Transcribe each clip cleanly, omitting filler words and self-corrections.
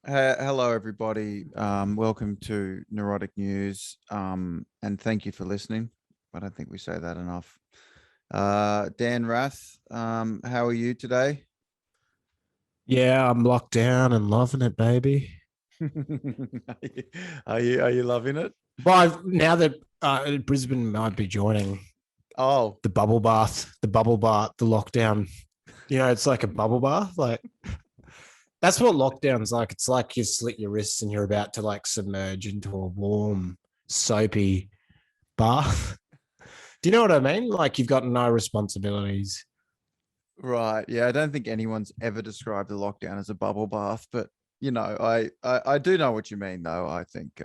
Hello, everybody. Welcome to Neurotic News, and thank you for listening. I don't think we say that enough. Dan Rath, how are you today? Yeah, I'm locked down and loving it, baby. Are you loving it? But now that Brisbane might be joining Oh, the bubble bath, the lockdown, it's like a bubble bath. Like that's what lockdown's like. It's like you slit your wrists and you're about to like submerge into a warm, soapy bath. Do you know what I mean? Like you've got no responsibilities. right. Yeah, I don't think anyone's ever described the lockdown as a bubble bath, but I do know what you mean, though. I think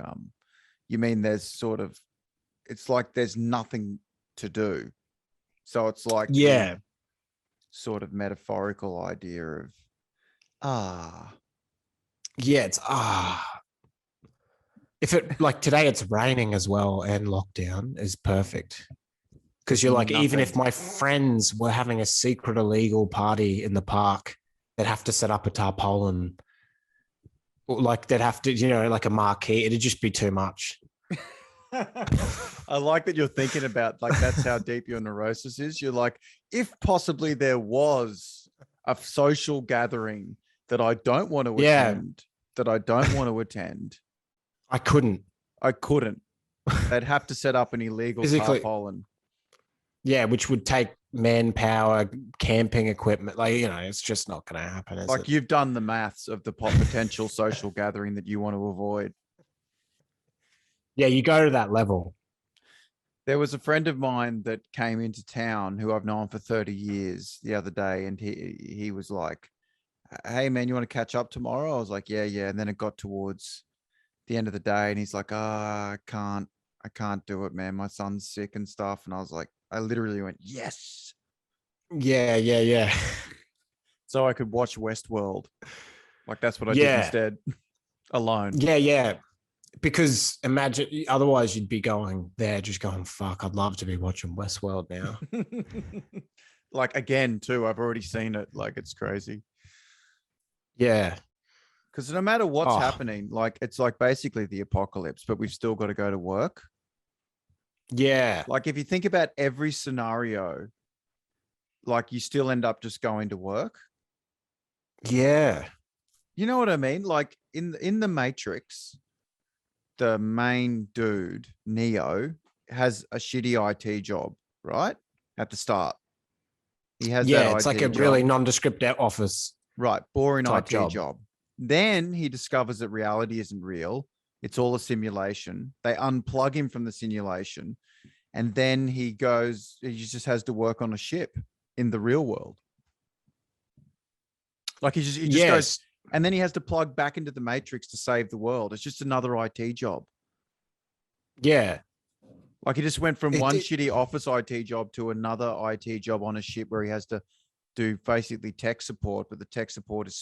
you mean it's like there's nothing to do. So it's like Yeah. the sort of metaphorical idea of ah Yeah, it's if it like today it's raining as well and lockdown is perfect. Because you're like, even if my friends were having a secret illegal party in the park, they'd have to set up a tarpaulin, like they'd have to, like a marquee. It'd just be too much. I like that you're thinking about like that's how deep your neurosis is. You're like, if possibly there was a social gathering that I don't want to attend, I couldn't. I couldn't. They'd have to set up an illegal Physically, tarpaulin. yeah, which would take manpower, camping equipment. Like, it's just not going to happen. Like you've done the maths of the potential social gathering that you want to avoid. Yeah, you go to that level. There was a friend of mine that came into town who I've known for 30 years the other day, and he was like, "Hey man, you want to catch up tomorrow?" I was like, "Yeah, yeah." And then it got towards the end of the day, and he's like, I can't do it, man. My son's sick and stuff." And I was like, I literally went, "Yes." Yeah, yeah, yeah. So I could watch Westworld. Like that's what I did instead, alone. Yeah, yeah. Because imagine, otherwise you'd be going there just going, fuck, I'd love to be watching Westworld now. Like again, too, I've already seen it. Like it's crazy. Yeah. Because no matter what's happening, like it's like basically the apocalypse, but we've still got to go to work. Yeah. Like if you think about every scenario, like you still end up just going to work. Yeah. You know what I mean? Like in the Matrix, the main dude, Neo, has a shitty IT job, right? At the start. He has that it's IT like a job. really nondescript office. Right. Boring type IT job. Then he discovers that reality isn't real. It's all a simulation. They unplug him from the simulation. And then he just has to work on a ship in the real world. Like he just goes, and then he has to plug back into the Matrix to save the world. It's just another IT job. Yeah. Like he just went from one shitty office IT job to another IT job on a ship where he has to do basically tech support, but the tech support is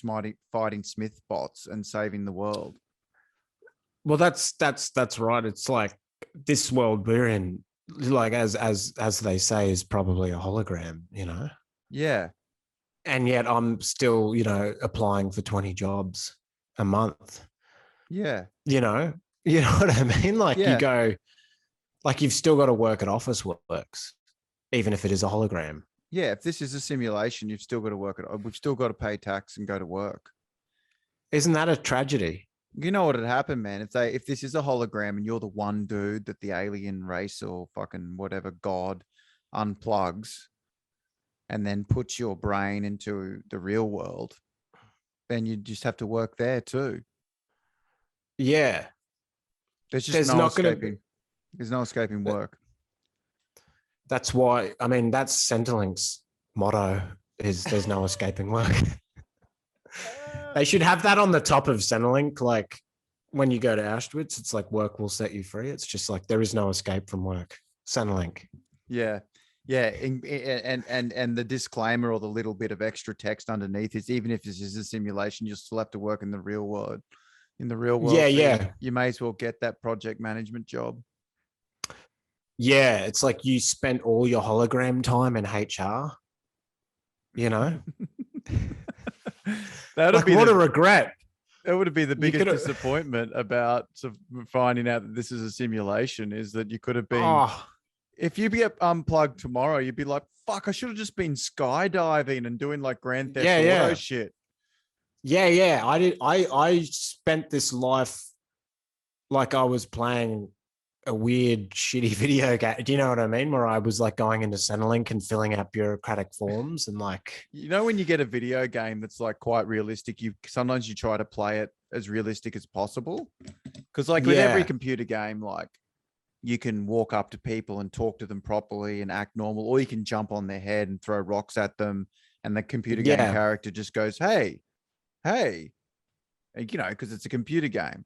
fighting Smith bots and saving the world. Well, that's right. It's like this world we're in, like as they say, is probably a hologram, Yeah. And yet I'm still, applying for 20 jobs a month. Yeah. You know what I mean? Like you go, like you've still got to work at Office Works, even if it is a hologram. Yeah, if this is a simulation, you've still got to work it. We've still got to pay tax and go to work. Isn't that a tragedy? You know what would happen, man? If this is a hologram and you're the one dude that the alien race or fucking whatever god unplugs and then puts your brain into the real world, then you just have to work there too. Yeah. There's no escaping work. That's why, I mean, that's Centrelink's motto is there's no escaping work. They should have that on the top of Centrelink. Like when you go to Auschwitz, it's like work will set you free. It's just like there is no escape from work. Centrelink. Yeah. Yeah. And the disclaimer or the little bit of extra text underneath is even if this is a simulation, you'll still have to work in the real world. Yeah. You may as well get that project management job. Yeah, it's like you spent all your hologram time in HR, That'd like, what a regret. That would have been the biggest could've- disappointment about sort of finding out that this is a simulation, is that you could have been, Oh, if you get unplugged tomorrow, you'd be like, fuck, I should have just been skydiving and doing like Grand Theft yeah, Auto yeah. shit. Yeah. I spent this life like I was playing a weird, shitty video game. Do you know what I mean? Where I was like going into Centrelink and filling out bureaucratic forms and like, You know, when you get a video game that's like quite realistic, you sometimes you try to play it as realistic as possible. Because like with every yeah, computer game, like you can walk up to people and talk to them properly and act normal, or you can jump on their head and throw rocks at them, and the computer game yeah, character just goes, "Hey, hey," and, you know, because it's a computer game,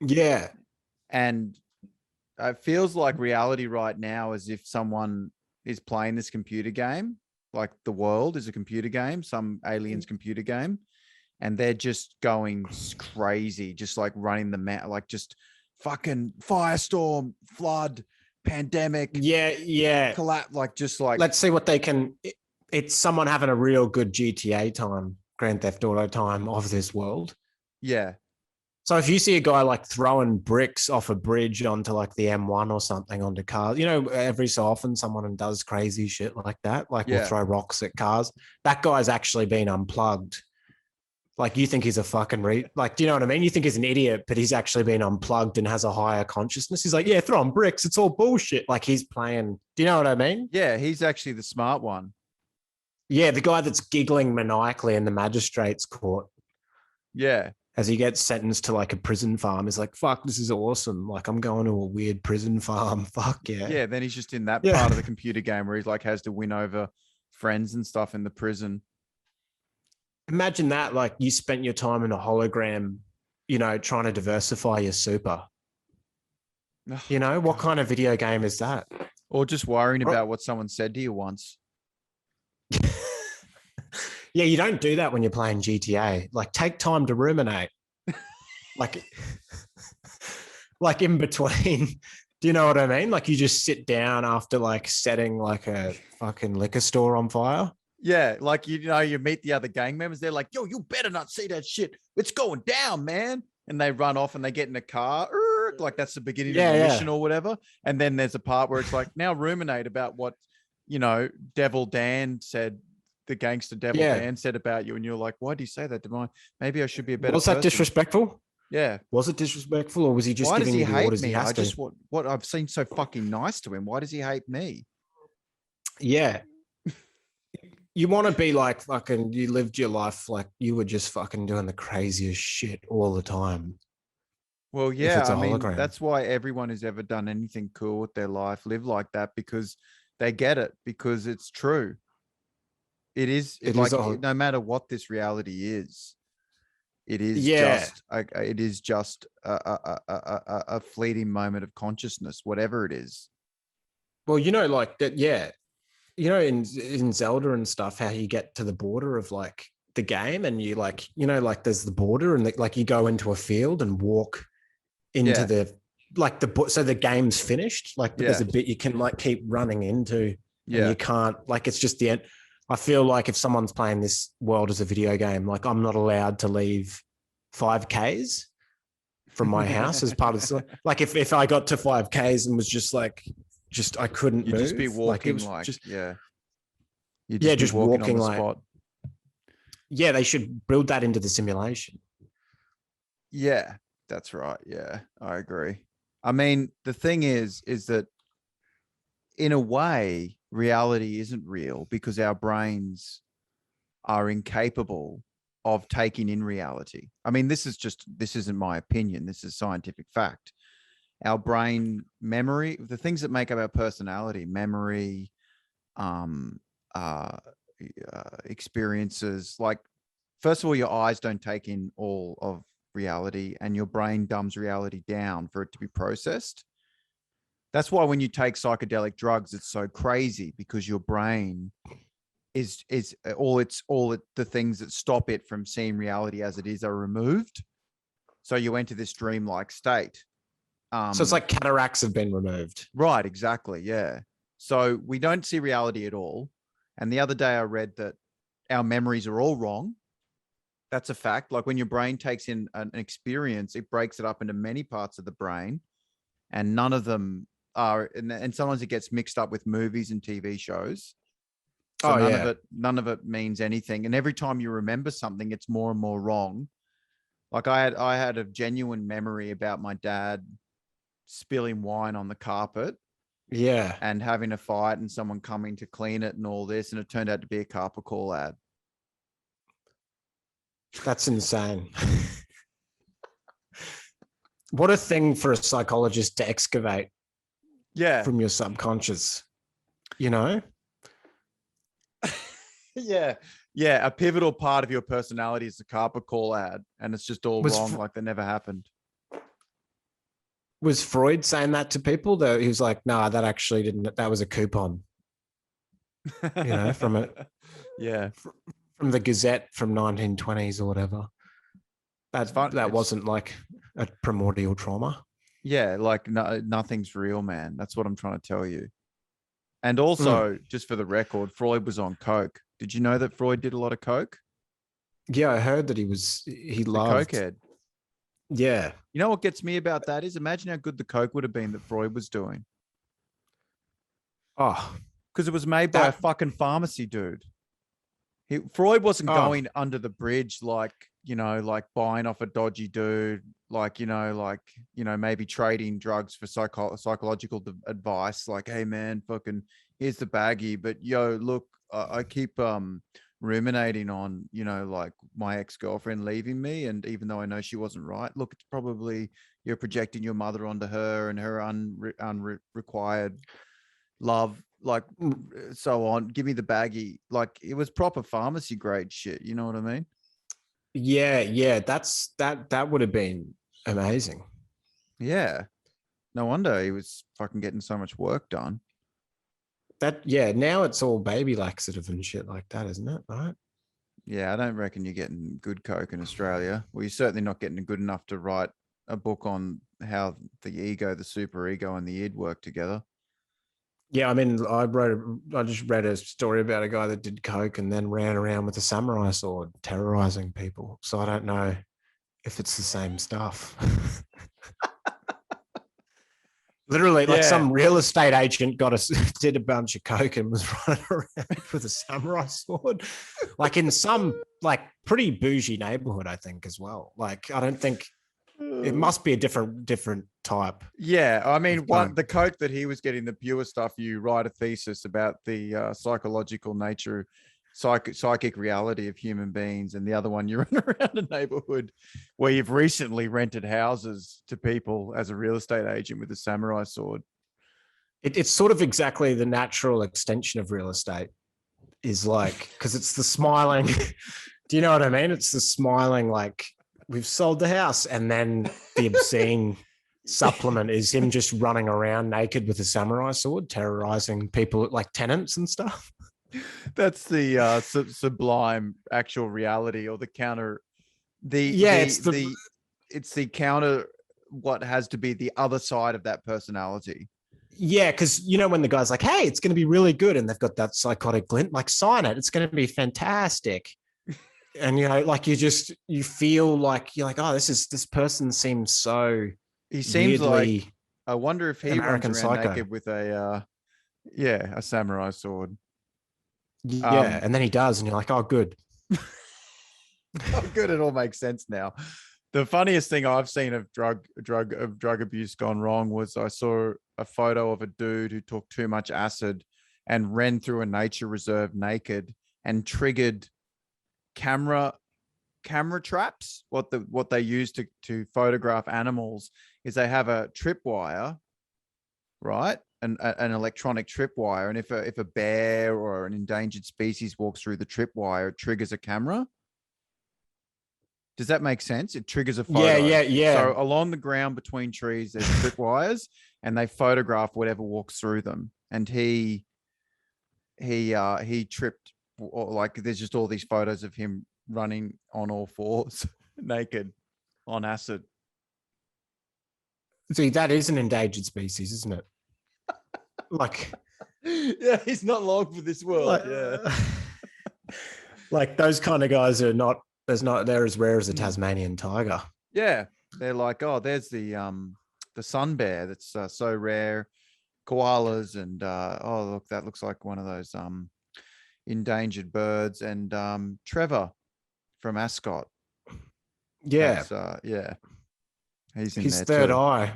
yeah, and it feels like reality right now, as if someone is playing this computer game, like the world is a computer game, some aliens computer game, and they're just going crazy, just like running the mat, like just fucking firestorm, flood, pandemic, yeah. collapse, like just like, Let's see what they can. It's someone having a real good GTA time, Grand Theft Auto time of this world. yeah, So if you see a guy like throwing bricks off a bridge onto like the M1 or something onto cars, you know, every so often someone does crazy shit like that. Like will yeah, throw rocks at cars. That guy's actually been unplugged. Like you think he's a fucking like, do you know what I mean? You think he's an idiot, but he's actually been unplugged and has a higher consciousness. He's like, yeah, throwing bricks. It's all bullshit. Like he's playing. Do you know what I mean? yeah. He's actually the smart one. Yeah, the guy that's giggling maniacally in the magistrate's court Yeah, as he gets sentenced to like a prison farm is like, fuck, this is awesome. Like I'm going to a weird prison farm. Fuck yeah. yeah. Then he's just in that Yeah. part of the computer game where he's like has to win over friends and stuff in the prison. Imagine that, like you spent your time in a hologram, you know, trying to diversify your super. Oh, You know, what God. kind of video game is that? Or just worrying about what someone said to you once. Yeah, you don't do that when you're playing GTA. Like take time to ruminate. like like in between. Do you know what I mean? Like you just sit down after like setting like a fucking liquor store on fire. Yeah, like you know, you meet the other gang members. They're like, "Yo, you better not see that shit. It's going down, man." And they run off and they get in a car. Like that's the beginning of the mission or whatever. And then there's a part where it's like, now ruminate about what, you know, Devil Dan said, the gangster Devil Dan said about you, and you're like, why do you say that to mine? Maybe I should be a better Was that person. disrespectful? Yeah. Was it disrespectful, or was he just Why does giving he you the hate orders me? he has I to? just what I've seen so fucking nice to him. Why does he hate me? Yeah. You want to be like fucking, you lived your life like you were just fucking doing the craziest shit all the time. Well, If yeah, it's a I mean, hologram. that's why everyone who's ever done anything cool with their life live like that, because they get it, because it's true. It is It like, is a, no matter what this reality is, it is yeah. just a fleeting moment of consciousness, whatever it is. Well, you know, like that, yeah. You know, in Zelda and stuff, how you get to the border of like the game and you like, you know, like there's the border and like you go into a field and walk into Yeah. the, like so the game's finished. Like, but there's a bit you can like keep running into and you can't, like, it's just the end. I feel like if someone's playing this world as a video game, like I'm not allowed to leave 5Ks from my house as part of the, like if I got to 5Ks and was just like, I couldn't You'd move. just be walking like just, yeah. You'd just be walking on the spot. Yeah, they should build that into the simulation. Yeah, that's right. Yeah, I agree. I mean, the thing is that in a way, reality isn't real because our brains are incapable of taking in reality. I mean, this isn't my opinion. This is scientific fact. Our brain memory, the things that make up our personality, memory, experiences, like, first of all, your eyes don't take in all of reality and your brain dumbs reality down for it to be processed. That's why when you take psychedelic drugs, it's so crazy, because your brain is the things that stop it from seeing reality as it is are removed. So you enter this dreamlike state. So it's like cataracts have been removed. Right, exactly. Yeah. So we don't see reality at all. And the other day I read that our memories are all wrong. That's a fact. Like when your brain takes in an experience, it breaks it up into many parts of the brain, and none of them are. And sometimes it gets mixed up with movies and TV shows. So Oh none of yeah. it means anything. And every time you remember something, it's more and more wrong. Like I had a genuine memory about my dad spilling wine on the carpet Yeah. and having a fight and someone coming to clean it and all this. And it turned out to be a carpet call ad. That's insane. What a thing for a psychologist to excavate from your subconscious, you know? Yeah. Yeah. A pivotal part of your personality is the carpet call ad. And it's just all Was wrong. Like they never happened. Was Freud saying that to people? Though he was like, "Nah, that actually didn't. That was a coupon, from it, Yeah. from the Gazette from 1920s or whatever. That wasn't like a primordial trauma." Yeah, like nothing's real, man. That's what I'm trying to tell you. And also, just for the record, Freud was on coke. Did you know that Freud did a lot of coke? Yeah, I heard that he loved cokehead. Yeah. You know what gets me about that is imagine how good the coke would have been that Freud was doing. Oh, because it was made by a fucking pharmacy dude. Freud wasn't going under the bridge like buying off a dodgy dude, maybe trading drugs for psychological advice. Like, hey man, fucking here's the baggie, but yo, look, I keep ruminating on my ex-girlfriend leaving me, and even though I know she wasn't right, look, it's probably you're projecting your mother onto her and her unrequired love, so on. Give me the baggie. Like it was proper pharmacy grade shit. You know what I mean? Yeah. That would have been amazing. Yeah. No wonder he was fucking getting so much work done. Now it's all baby laxative and shit like that, isn't it? Right? Yeah, I don't reckon you're getting good coke in Australia. Well, you're certainly not getting good enough to write a book on how the ego, the super ego, and the id work together. Yeah, I mean, I just read a story about a guy that did coke and then ran around with a samurai sword terrorizing people. So I don't know if it's the same stuff. Literally, like some real estate agent did a bunch of coke and was running around with a samurai sword, like in some pretty bougie neighborhood, I think, as well. Like, I don't think it must be a different type. Yeah, I mean, the coke that he was getting, the pure stuff, you write a thesis about the psychological nature, psychic reality of human beings, and the other one, you run around a neighborhood where you've recently rented houses to people as a real estate agent with a samurai sword. It's sort of exactly the natural extension of real estate, is like, because it's the smiling. Do you know what I mean? It's the smiling, like, we've sold the house, and then the obscene supplement is him just running around naked with a samurai sword, terrorizing people like tenants and stuff. That's the sublime actual reality, or the counter. It's the counter. What has to be the other side of that personality. Yeah, because when the guy's like, "Hey, it's going to be really good," and they've got that psychotic glint, like, sign it, it's going to be fantastic. And you feel like you're like, oh, this person seems so. He seems like. I wonder if he American runs around Psycho. naked with a samurai sword. Yeah, and then he does, and you're like, oh, good. Oh, good. It all makes sense now. The funniest thing I've seen of drug abuse gone wrong was I saw a photo of a dude who took too much acid and ran through a nature reserve naked and triggered camera traps. What they use to photograph animals is they have a tripwire, right? An electronic tripwire, and if a bear or an endangered species walks through the tripwire, it triggers a camera. Does that make sense? It triggers a photo. Yeah. So along the ground between trees, there's tripwires, and they photograph whatever walks through them. And he tripped. Like, there's just all these photos of him running on all fours, naked, on acid. See, that is an endangered species, isn't it? Like, yeah, he's not long for this world. Like those kind of guys are not They're as rare as a Mm. Tasmanian tiger. Yeah, they're like, oh, there's the sun bear that's so rare. Koalas and oh look, that looks like one of those endangered birds. And Trevor from Ascot. Yeah, That's yeah, he's in his there third too. eye.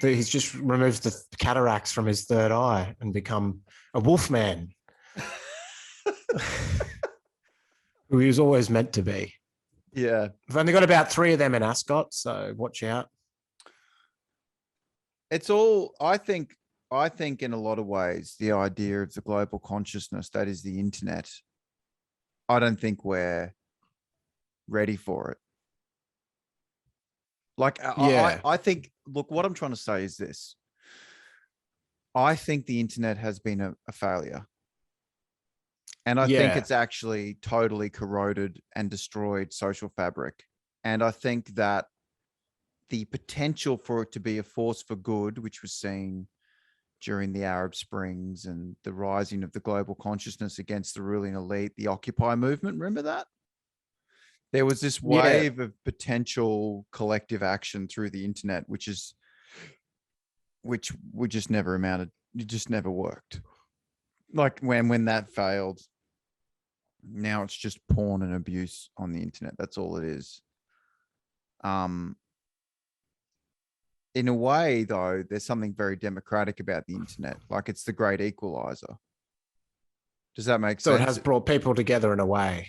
He's just removed the cataracts from his third eye and become a wolf man, who he was always meant to be. Yeah, We've only got about 3 of them in Ascot, so watch out. it's all. I think in a lot of ways, the idea of the global consciousness that is the internet. I don't think we're ready for it. Like Yeah, I think. Look, what I'm trying to say is this. I think the internet has been a failure. And I think yeah, it's actually totally corroded and destroyed social fabric. And I think that the potential for it to be a force for good, which was seen during the Arab Springs and the rising of the global consciousness against the ruling elite, the Occupy movement, remember that? There was this yeah, wave of potential collective action through the internet, which would just never amounted, it just never worked. Like when that failed, now it's just porn and abuse on the internet. That's all it is. Um, in a way, though, there's something very democratic about the internet. Like it's the great equalizer. Does that make so it sense? has brought people together in a way.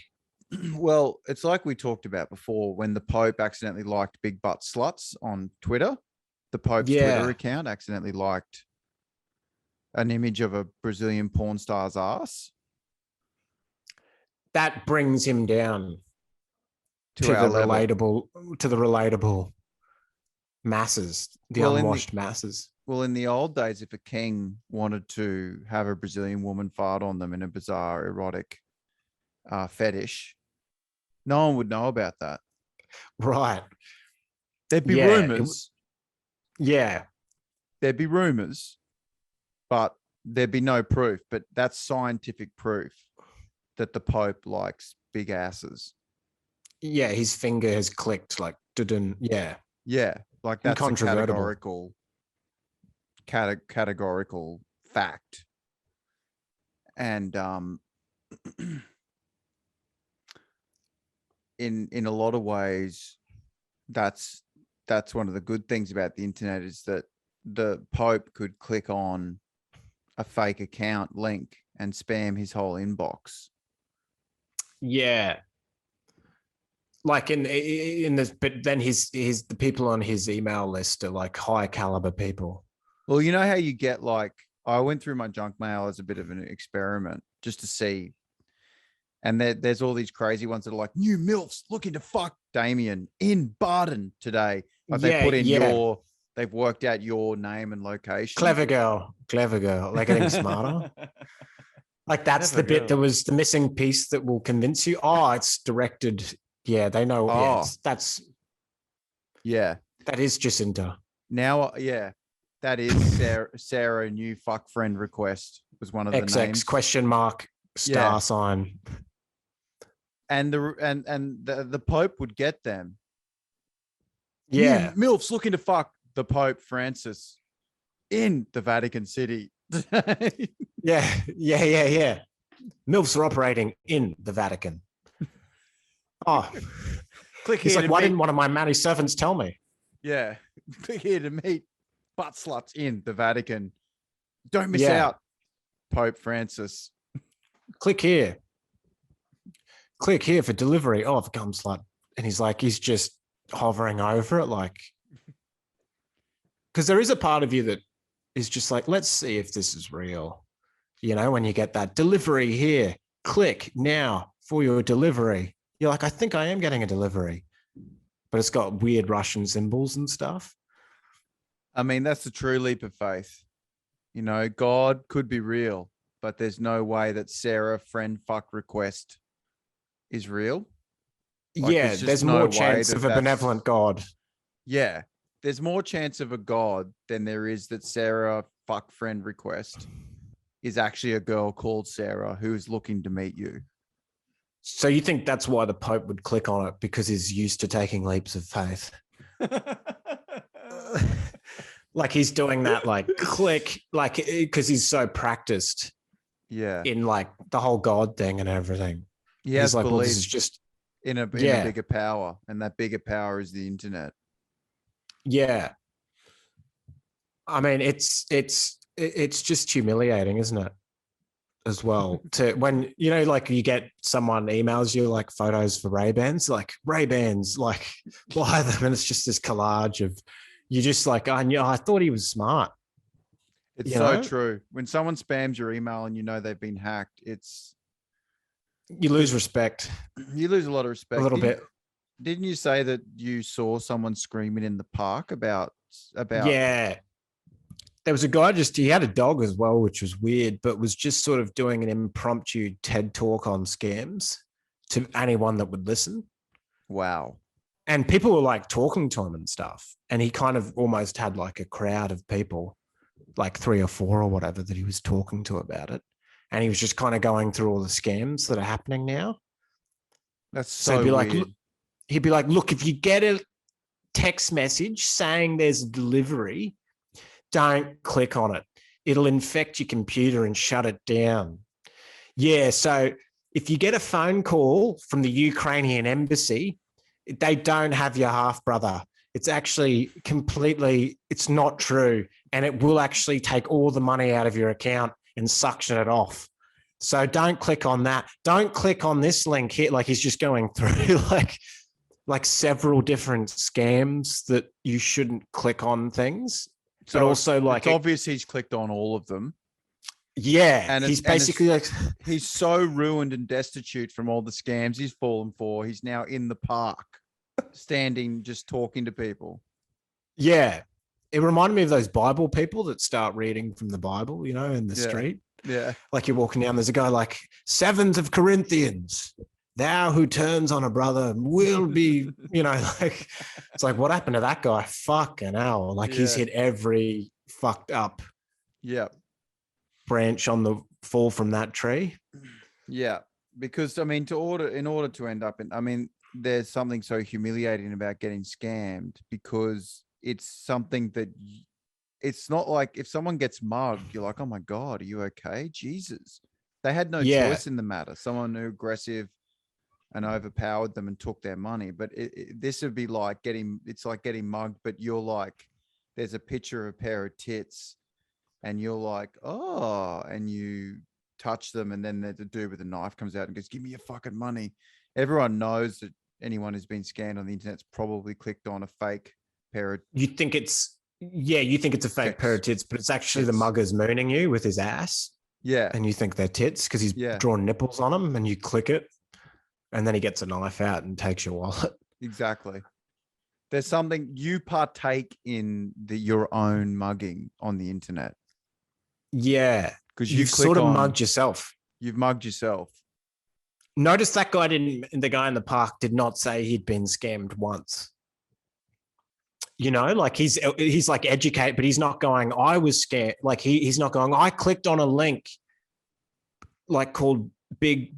Well, it's like we talked about before when the Pope accidentally liked big butt sluts on Twitter. The Pope's Twitter Yeah, account accidentally liked an image of a Brazilian porn star's ass that brings him down to our level. to the relatable masses, the Well, unwashed masses. in the old days, if a king wanted to have a Brazilian woman fart on them in a bizarre erotic fetish, no one would know about that. Right. There'd be Yeah. rumors. Yeah. There'd be rumors, but there'd be no proof. But that's scientific proof that the Pope likes big asses. Yeah. His finger has clicked like, didn't. Yeah. Yeah, like that's a Incontrovertible. categorical fact. And in a lot of ways, that's one of the good things about the internet is that the Pope could click on a fake account link and spam his whole inbox. Yeah. Like in this, but then his the people on his email list are like high caliber people. Well, you know how you get like, I went through my junk mail as a bit of an experiment just to see. And there's all these crazy ones that are like, new MILFs looking to fuck Damien in Barden today. Like they Yeah. put in Yeah. they've worked out your name and location. Clever girl. Clever girl. They're getting smarter. Like that's Clever the bit that girl. was the missing piece that will convince you. Oh, it's directed. Yeah, they know. Yeah, Oh, that yeah. is Jacinta. Now, yeah, that is Sarah new fuck friend request was one of the XX names. question mark star Yeah. sign. And the Pope would get them. Yeah. New MILFs looking to fuck the Pope Francis in the Vatican City. Yeah. Yeah. Yeah. Yeah. MILFs are operating in the Vatican. Oh, Click he's here like, to why meet. didn't one of my manly servants tell me? Yeah. Click here to meet butt sluts in the Vatican. Don't miss Yeah. out, Pope Francis. Click here. Click here for delivery. Oh, I've come slut. And he's just hovering over it, like, because there is a part of you that is just like, let's see if this is real. You know, when you get that delivery here, click now for your delivery. You're like, I think I am getting a delivery, but it's got weird Russian symbols and stuff. I mean, that's the true leap of faith. You know, God could be real, but there's no way that Sarah friend fuck request is real. Like, Yeah, there's no more way chance of a benevolent God. Yeah, there's more chance of a God than there is that Sarah fuck friend request is actually a girl called Sarah who is looking to meet you. So you think that's why the Pope would click on it, because he's used to taking leaps of faith? Like he's doing that, like click, like because he's so practiced Yeah. in like the whole God thing and everything. He He's has like, well, this belief is just, in a yeah, bigger power, and that bigger power is the internet. yeah. I mean, it's just humiliating, isn't it? As well, to when you know, like you get someone emails you like photos for Ray-Bans, like buy them, and it's just this collage of you just like, I knew, I thought he was smart. It's You so know, true. When someone spams your email and you know they've been hacked, you lose respect you lose a lot of a respect. little bit. Didn't you say that you saw someone screaming in the park about Yeah, there was a guy, just he had a dog as well, which was weird, but was just sort of doing an impromptu TED talk on scams to anyone that would listen. wow. And people were like talking to him and stuff. And he kind of almost had like a crowd of people, like 3 or 4 or whatever, that he was talking to about it. And he was just kind of going through all the scams that are happening now. That's So so weird. He'd be like, look, if you get a text message saying there's a delivery, don't click on it. It'll infect your computer and shut it down. Yeah. So if you get a phone call from the Ukrainian embassy, they don't have your half brother. It's actually completely, it's not true. And it will actually take all the money out of your account and suction it off. So don't click on that. Don't click on this link here. Like he's just going through like several different scams that you shouldn't click on things. So but also like, it's obvious he's clicked on all of them. Yeah. And he's basically like, he's so ruined and destitute from all the scams he's fallen for. He's now in the park, standing, just talking to people. Yeah. It reminded me of those Bible people that start reading from the Bible, you know, in the street. Yeah. Like you're walking down, there's a guy like 7th of Corinthians, thou who turns on a brother will be, you know, like, it's like, what happened to that guy? Fucking hell. Like he's hit every fucked up branch on the fall from that tree. Yeah. Because I mean, in order to end up in, I mean, there's something so humiliating about getting scammed, because it's something that it's not like if someone gets mugged, you're like, oh my God, are you okay? Jesus. They had no choice in the matter. Someone aggressive and overpowered them and took their money. But this would be like it's like getting mugged, but you're like, there's a picture of a pair of tits and you're like, oh, and you touch them, and then the dude with a knife comes out and goes, give me your fucking money. Everyone knows that anyone who's been scanned on the internet's probably clicked on a fake pair of... You think it's a fake pair of tits, but it's actually the mugger's mooning you with his ass. Yeah. And you think they're tits because he's drawn nipples on them, and you click it, and then he gets a knife out and takes your wallet. Exactly. There's something, you partake in your own mugging on the internet. Yeah. Because you've sort of mugged yourself. You've mugged yourself. Notice that the guy in the park did not say he'd been scammed once. You know, like he's like educate, but he's not going, I was scared. Like he's not going, I clicked on a link like called big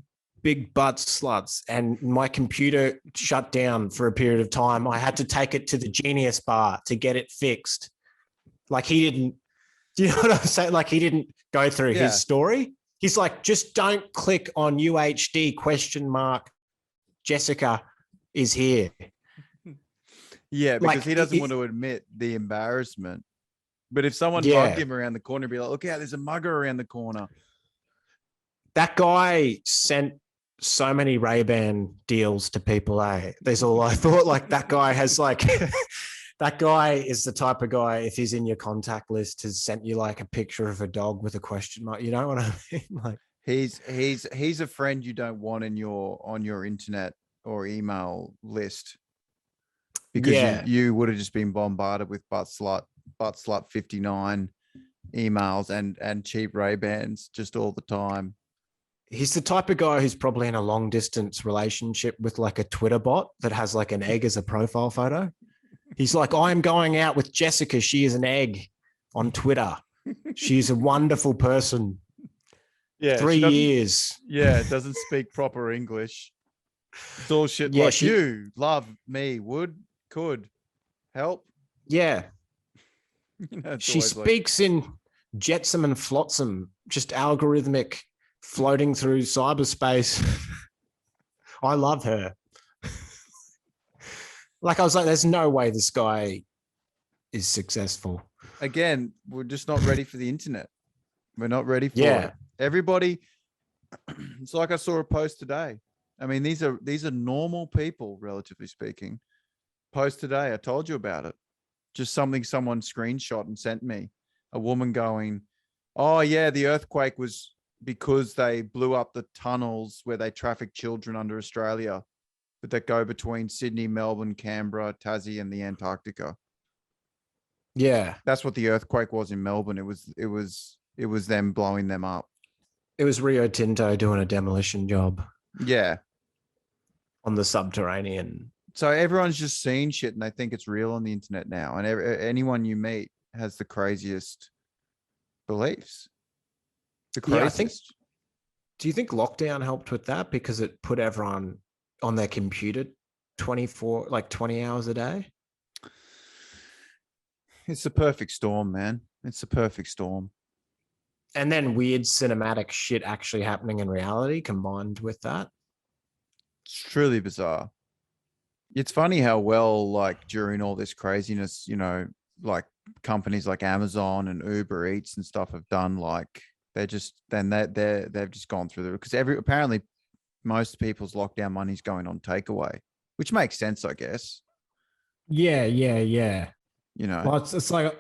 butt sluts and my computer shut down for a period of time. I had to take it to the Genius Bar to get it fixed. Like he didn't, do you know what I'm saying? Like he didn't go through his story. He's like, just don't click on UHD ? Jessica is here. Yeah, because he doesn't want to admit the embarrassed. But if someone mugged him around the corner, be like, look out, there's a mugger around the corner. That guy sent so many Ray-Ban deals to people, eh? There's all I thought, like that guy has like, that guy is the type of guy, if he's in your contact list, has sent you like a picture of a dog with a question mark. You know what I mean? Like he's a friend you don't want on your internet or email list. Because you would have just been bombarded with butt slut 59 emails and cheap Ray-Bans just all the time. He's the type of guy who's probably in a long distance relationship with like a Twitter bot that has like an egg as a profile photo. He's like, I'm going out with Jessica. She is an egg on Twitter. She's a wonderful person. Yeah, she 3 years. Yeah, doesn't speak proper English. It's all shit Yeah, like you love me, could help. yeah. It's She always like, speaks in jetsam and flotsam, just algorithmic, floating through cyberspace. I love her. Like, I was like, there's no way this guy is successful. again, we're just not ready for the internet. We're not ready for Yeah. it. Everybody, it's like I saw a post today. I mean, these are normal people, relatively speaking. Post today, I told you about it. Just something someone screenshot and sent me. A woman going, "Oh yeah, the earthquake was because they blew up the tunnels where they traffic children under Australia, but that go between Sydney, Melbourne, Canberra, Tassie, and the Antarctica." Yeah. That's what the earthquake was in Melbourne. It was them blowing them up. It was Rio Tinto doing a demolition job Yeah. on the subterranean. So everyone's just seeing shit and they think it's real on the internet now. And anyone you meet has the craziest beliefs. The Yeah, craziest. do you think lockdown helped with that because it put everyone on their computer 20 hours a day? It's the perfect storm, man. It's the perfect storm. And then weird cinematic shit actually happening in reality combined with that. It's truly bizarre. It's funny how well, like during all this craziness, like companies like Amazon and Uber Eats and stuff have done, like they've just gone through the, because apparently most people's lockdown money's going on takeaway, which makes sense, I guess. Yeah. Well, it's like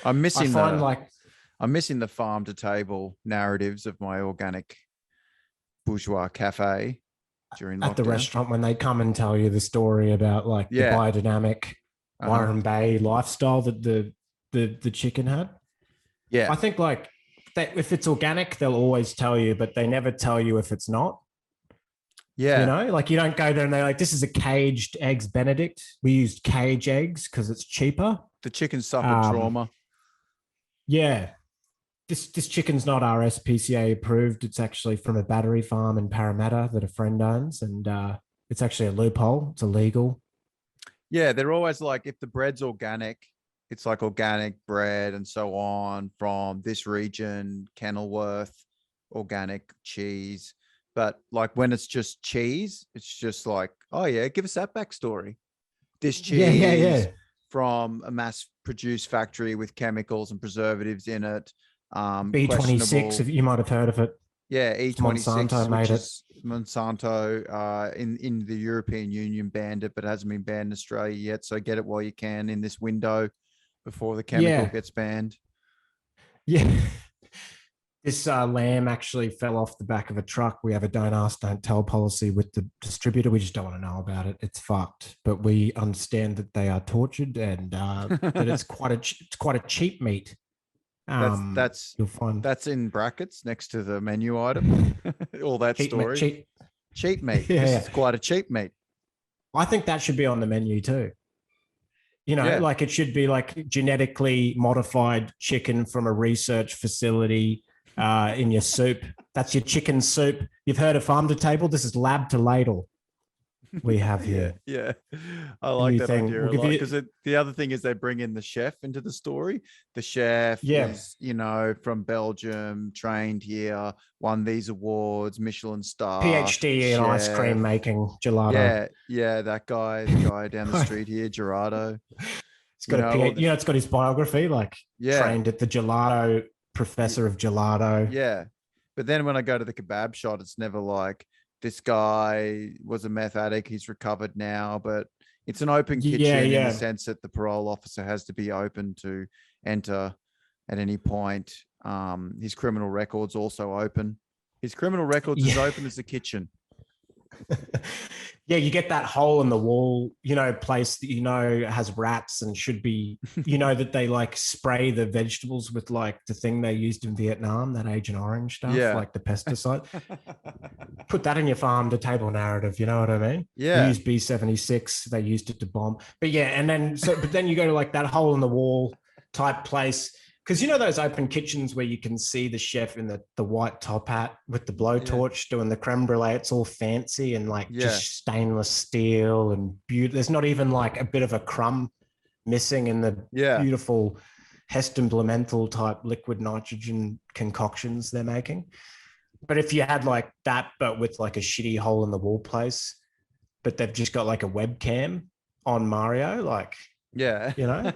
I'm missing I find I'm missing the farm to table narratives of my organic bourgeois cafe during at the lockdown. restaurant when they come and tell you the story about like the biodynamic Byron Bay lifestyle that the chicken had. Yeah. I think like that if it's organic, they'll always tell you, but they never tell you if it's not. Yeah. Like you don't go there and they're like, this is a caged eggs Benedict. We used cage eggs because it's cheaper. The chicken suffered trauma. Yeah. This chicken's not RSPCA approved. It's actually from a battery farm in Parramatta that a friend owns, and it's actually a loophole. It's illegal. Yeah, they're always like, if the bread's organic, it's like organic bread and so on from this region, Kenilworth, organic cheese. But like when it's just cheese, it's just like, oh yeah, give us that backstory. This cheese from a mass-produced factory with chemicals and preservatives in it. B26, if you might have heard of it. Yeah, E26, Monsanto made it. Monsanto in the European Union banned it, but it hasn't been banned in Australia yet. So get it while you can in this window before the chemical gets banned. Yeah. This lamb actually fell off the back of a truck. We have a don't ask, don't tell policy with the distributor. We just don't want to know about it. It's fucked. But we understand that they are tortured and that it's quite a cheap meat. You'll find that's in brackets next to the menu item. All that cheap story. Cheap meat. This is quite a cheap meat. I think that should be on the menu too. Like it should be like genetically modified chicken from a research facility in your soup. That's your chicken soup. You've heard of Farmtotable? This is lab to ladle. We have here. Yeah. I like that idea a lot because the other thing is they bring in the chef into the story. The chef is, from Belgium, trained here, won these awards, Michelin star, PhD in ice cream making, gelato. Yeah, that guy, the guy down the street here, Gerardo. It's got a PhD, it's got his biography, trained at the gelato, professor of gelato. Yeah. But then when I go to the kebab shop, it's never like, this guy was a meth addict. He's recovered now, but it's an open kitchen in the sense that the parole officer has to be open to enter at any point. His criminal record's also open. His criminal record's as open as the kitchen. Yeah, you get that hole in the wall, place that has rats and should be, that they like spray the vegetables with like the thing they used in Vietnam, that Agent Orange stuff, like the pesticide. Put that in your farm to table narrative, you know what I mean? Yeah. They used B76, they used it to bomb. But then you go to like that hole in the wall type place because you know those open kitchens where you can see the chef in the white top hat with the blowtorch doing the creme brulee. It's all fancy and like just stainless steel and beautiful. There's not even like a bit of a crumb missing in the beautiful Heston Blumenthal type liquid nitrogen concoctions they're making. But if you had like that, but with like a shitty hole in the wall place, but they've just got like a webcam on Mario, like, you know,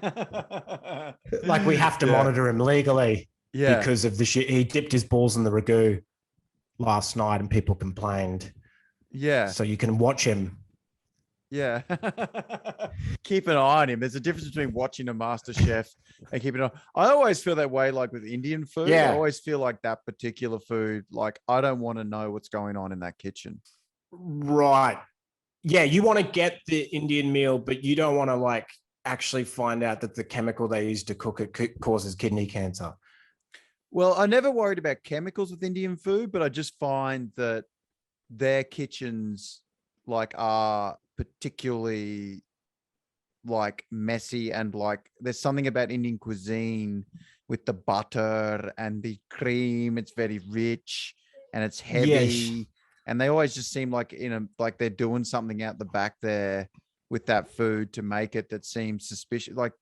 like we have to monitor him legally because of the shit. He dipped his balls in the ragu last night and people complained. Yeah. So you can watch him. Yeah. Keep an eye on him. There's a difference between watching a master chef and keeping an eye. I always feel that way, like with Indian food. I always feel like that particular food, like I don't want to know what's going on in that kitchen. Right. Yeah. You want to get the Indian meal, but you don't want to like actually find out that the chemical they use to cook it causes kidney cancer. Well, I never worried about chemicals with Indian food, but I just find that their kitchens like are particularly like messy, and like there's something about Indian cuisine with the butter and the cream. It's very rich and it's heavy, and they always just seem like like they're doing something out the back there with that food to make it that seems suspicious. Like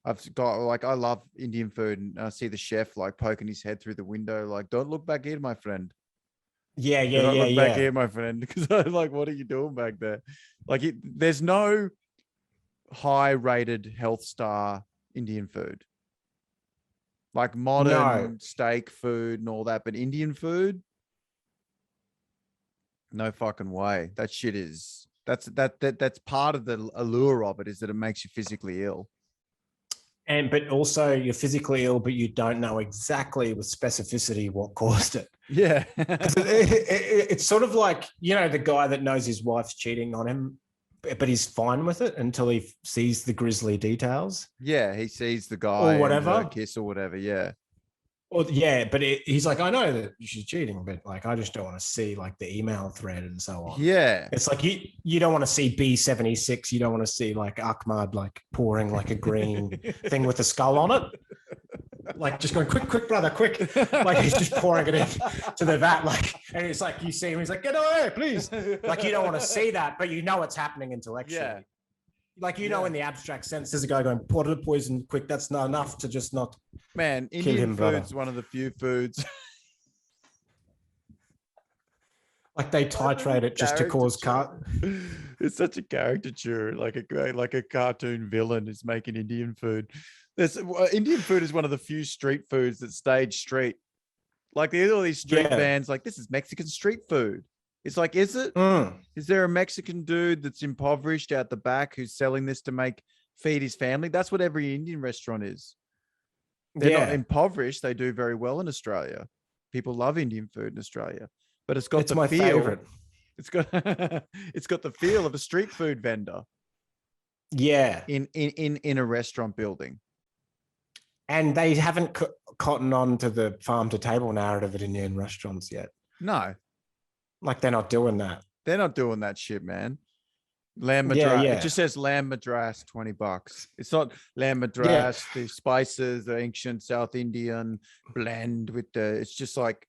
I've got like I love Indian food, and I see the chef like poking his head through the window, like, "Don't look back here, my friend." Look back here, my friend, because I'm like, what are you doing back there? Like, there's no high-rated health star Indian food, like modern steak food and all that, but Indian food, no fucking way. That shit is that's part of the allure of it, is that it makes you physically ill. But also you're physically ill, but you don't know exactly with specificity what caused it. Yeah. It's sort of like, you know, the guy that knows his wife's cheating on him, but he's fine with it until he sees the grisly details. Yeah, he sees the guy or whatever, kiss or whatever. Yeah. Or but he's like, I know that she's cheating, but like, I just don't want to see like the email thread and so on. Yeah. It's like you don't want to see B76. You don't want to see like Ahmad like pouring like a green thing with a skull on it. Like just going, quick, brother, quick. Like he's just pouring it in to the vat. Like, and it's like, you see him, he's like, get away, please. Like, you don't want to see that, but you know it's happening intellectually. Yeah. Like, you know, in the abstract sense, there's a guy going, pour the poison quick. That's not enough to just not. Man, Indian food's one of the few foods. Like they titrate it just to cause It's such a caricature, like a cartoon villain is making Indian food. Indian food is one of the few street foods that stayed street. Like there's all these street bands, like, this is Mexican street food. It's like, is it? Is there a Mexican dude that's impoverished out the back who's selling this to feed his family? That's what every Indian restaurant is. They're not impoverished. They do very well in Australia. People love Indian food in Australia, but it's got the feel. Favorite. It's got the feel of a street food vendor. Yeah. In a restaurant building. And they haven't cottoned on to the farm to table narrative at Indian restaurants yet. No. Like they're not doing that. They're not doing that shit, man. Lamb madras. It just says lamb madras, $20. It's not lamb madras, the spices, the ancient South Indian blend with it's just like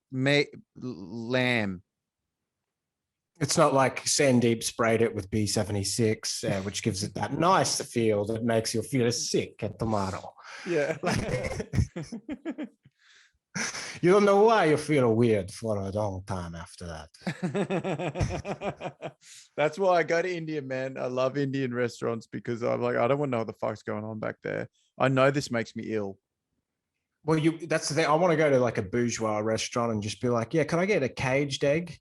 lamb. It's not like Sandeep sprayed it with B76, which gives it that nice feel that makes you feel sick at tomato. Yeah. You don't know why you feel weird for a long time after that. That's why I go to India, man. I love Indian restaurants because I'm like, I don't want to know what the fuck's going on back there. I know this makes me ill. Well, that's the thing. I want to go to like a bourgeois restaurant and just be like, yeah, can I get a caged egg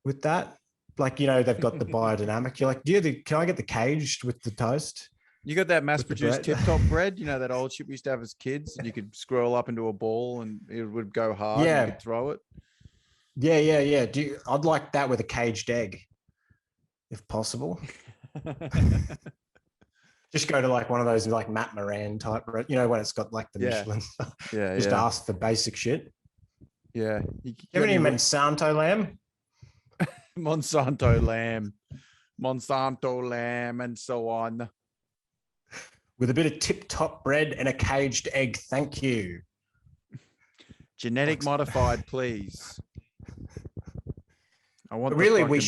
with that? Like, you know, they've got the biodynamic. You're like, can I get the caged with the toast? You got that mass-produced tip-top bread, you know, that old shit we used to have as kids, and you could scroll up into a ball and it would go hard. Yeah, and you could throw it. Yeah. I'd like that with a caged egg, if possible. Just go to like one of those like Matt Moran type, you know, when it's got like the Michelin stuff. Yeah. Just ask for basic shit. Yeah. You have any Monsanto lamb? Monsanto lamb, and so on. with a bit of tip-top bread and a caged egg. Thank you. Genetic modified, please. I want Really, we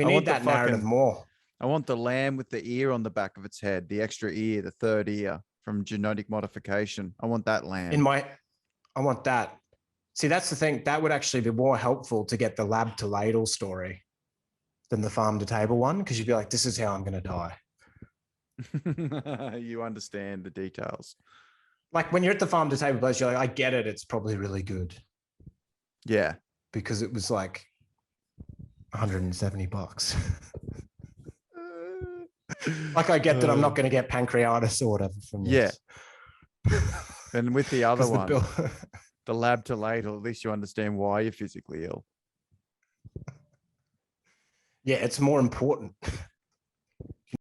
need that narrative more. I want the lamb with the ear on the back of its head, the extra ear, the third ear from genetic modification. I want that lamb. I want that. See, that's the thing. That would actually be more helpful to get the lab to ladle story than the farm to table one, because you'd be like, this is how I'm going to die. You understand the details. Like when you're at the farm to table place, you're like, I get it. It's probably really good. Yeah. Because it was like $170. Like I get that I'm not going to get pancreatitis or whatever from this. Yeah. And with the other one, the lab to ladle, at least you understand why you're physically ill. Yeah, it's more important.